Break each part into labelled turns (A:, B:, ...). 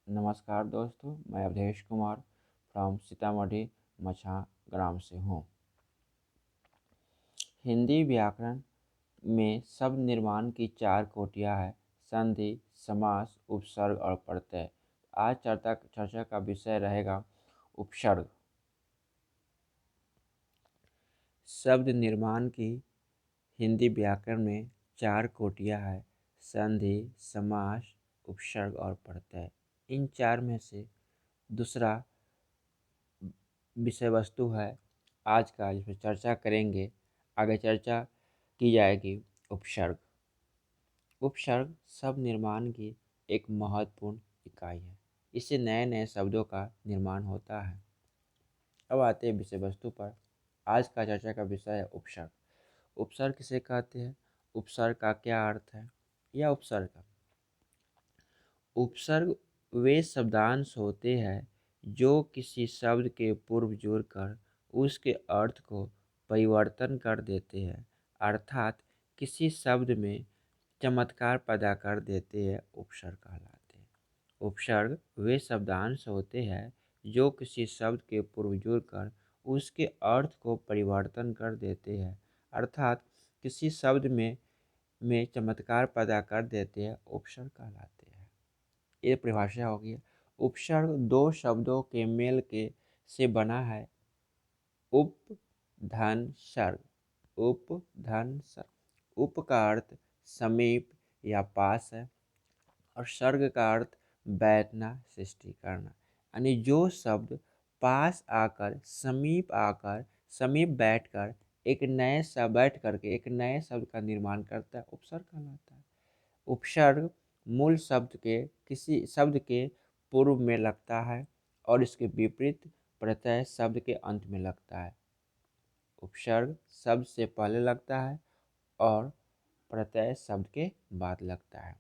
A: नमस्कार दोस्तों, मैं अवधेश कुमार फ्रॉम सीतामढ़ी मछा ग्राम से हूँ। हिंदी व्याकरण में शब्द निर्माण की चार कोटियाँ हैं: संधि, समास, उपसर्ग और प्रत्यय। आज चर्चा का विषय रहेगा उपसर्ग। शब्द निर्माण की हिंदी व्याकरण में चार कोटियाँ हैं: संधि, समास, उपसर्ग और प्रत्यय। इन चार में से दूसरा विषय वस्तु है आज का, जिसमें चर्चा करेंगे। आगे चर्चा की जाएगी उपसर्ग। उपसर्ग शब्द निर्माण की एक महत्वपूर्ण इकाई है। इससे नए नए शब्दों का निर्माण होता है। अब आते हैं विषय वस्तु पर। आज का चर्चा का विषय है उपसर्ग। उपसर्ग किसे कहते हैं? उपसर्ग का क्या अर्थ है? या उपसर्ग का उपसर्ग वे शब्दांश होते हैं जो किसी शब्द के पूर्व जुड़कर उसके अर्थ को परिवर्तन कर देते हैं, अर्थात किसी शब्द में चमत्कार पैदा कर देते हैं, उपसर्ग कहलाते हैं। उपसर्ग वे शब्दांश होते हैं जो किसी शब्द के पूर्व जुड़कर उसके अर्थ को परिवर्तन कर देते हैं, अर्थात किसी शब्द में चमत्कार पैदा कर देते हैं, उपसर्ग कहलाते हैं। ये परिभाषा हो गई। उपसर्ग दो शब्दों के मेल के से बना है: उप धन सर्ग। उप धन सर्ग। उप का अर्थ समीप या पास है और सर्ग का अर्थ बैठना, सृष्टि करना। यानी जो शब्द पास आकर, समीप बैठकर एक नए शब्द का निर्माण करता है, उपसर्ग कहलाता है। उपसर्ग मूल शब्द के किसी शब्द के पूर्व में लगता है और इसके विपरीत प्रत्यय शब्द के अंत में लगता है। उपसर्ग शब्द से पहले लगता है और प्रत्यय शब्द के बाद लगता है।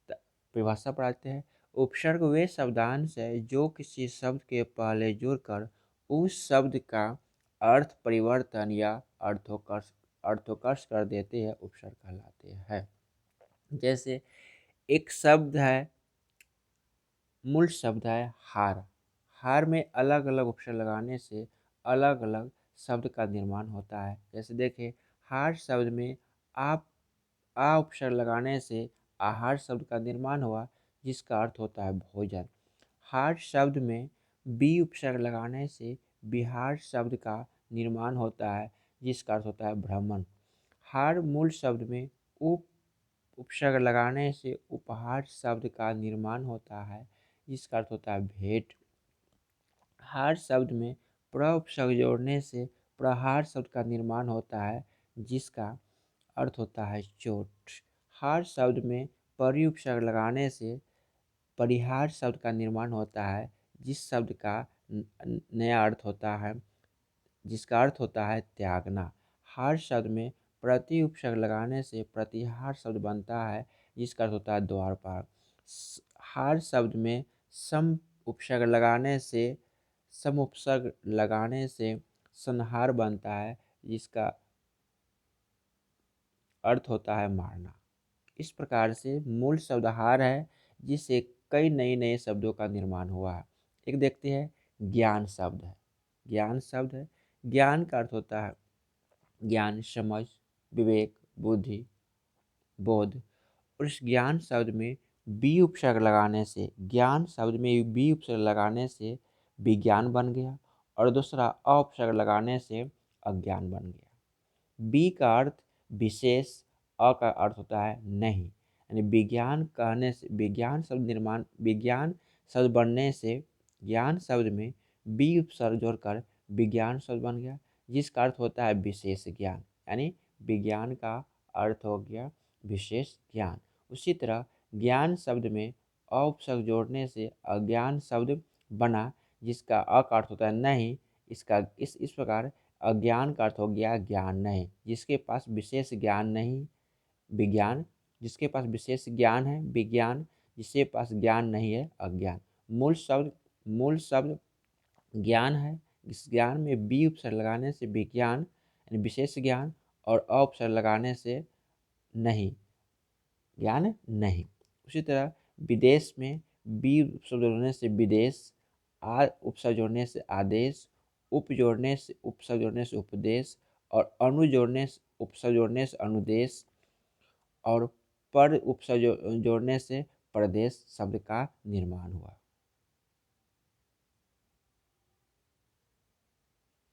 A: परिभाषा पढ़ाते हैं। उपसर्ग वे शब्दांश है जो किसी शब्द के पहले जुड़कर उस शब्द का अर्थ परिवर्तन या अर्थोकर्ष कर देते हैं, उपसर्ग कहलाते हैं। जैसे एक शब्द है, मूल शब्द है हार। हार में अलग अलग उपसर्ग लगाने से अलग अलग शब्द का निर्माण होता है। जैसे देखिए, हार शब्द में आप आ उपसर्ग लगाने से आहार शब्द का निर्माण हुआ, जिसका अर्थ होता है भोजन। हार शब्द में बी उपसर्ग लगाने से बिहार शब्द का निर्माण होता है, जिसका अर्थ होता है भ्रमण। हार मूल शब्द में उप उपसर्ग लगाने से उपहार शब्द का निर्माण होता है, जिसका अर्थ होता है भेंट। हार शब्द में प्र उपसर्ग जोड़ने से प्रहार शब्द का निर्माण होता है, जिसका अर्थ होता है चोट। हार शब्द में परि उपसर्ग लगाने से परिहार शब्द का निर्माण होता है, नया अर्थ होता है जिसका अर्थ होता है त्यागना। हार शब्द में प्रति उपसर्ग लगाने से प्रतिहार शब्द बनता है, जिसका अर्थ होता है द्वारपाल। हार शब्द में सम उपसर्ग लगाने से संहार बनता है, जिसका अर्थ होता है मारना। इस प्रकार से मूल शब्द हार है, जिससे कई नए नए शब्दों का निर्माण हुआ है। एक देखते हैं, ज्ञान शब्द है। ज्ञान शब्द है। ज्ञान का अर्थ होता है ज्ञान, समझ, विवेक, बुद्धि, बोध। और इस ज्ञान शब्द में बी उपसर्ग लगाने से विज्ञान बन गया और दूसरा अ उपसर्ग लगाने से अज्ञान बन गया। बी का अर्थ विशेष, अ का अर्थ होता है नहीं। यानी विज्ञान शब्द बनने से ज्ञान शब्द में बी उपसर्ग जोड़कर विज्ञान शब्द बन गया, जिसका अर्थ होता है विशेष ज्ञान। यानी विज्ञान का अर्थ हो गया विशेष ज्ञान। उसी तरह ज्ञान शब्द में अ उपसर्ग जोड़ने से अज्ञान शब्द बना, जिसका अ का अर्थ होता है नहीं। इस प्रकार अज्ञान का अर्थ हो गया ज्ञान नहीं। जिसके पास विशेष ज्ञान नहीं, विज्ञान। जिसके पास विशेष ज्ञान है विज्ञान, जिसके पास ज्ञान नहीं है अज्ञान। मूल शब्द ज्ञान है। इस ज्ञान में बी उपसर्ग लगाने से विज्ञान यानी विशेष ज्ञान और अ उपसर्ग लगाने से नहीं, ज्ञान नहीं। उसी तरह विदेश में बी उपशब्द जोड़ने से विदेश, आ उपशब्द जोड़ने से आदेश, उप जोड़ने से उपशब्द जोड़ने से उपदेश और अनु जोड़ने से उपशब्द जोड़ने से अनुदेश और पर उपशब्द जोड़ने से प्रदेश शब्द का निर्माण हुआ।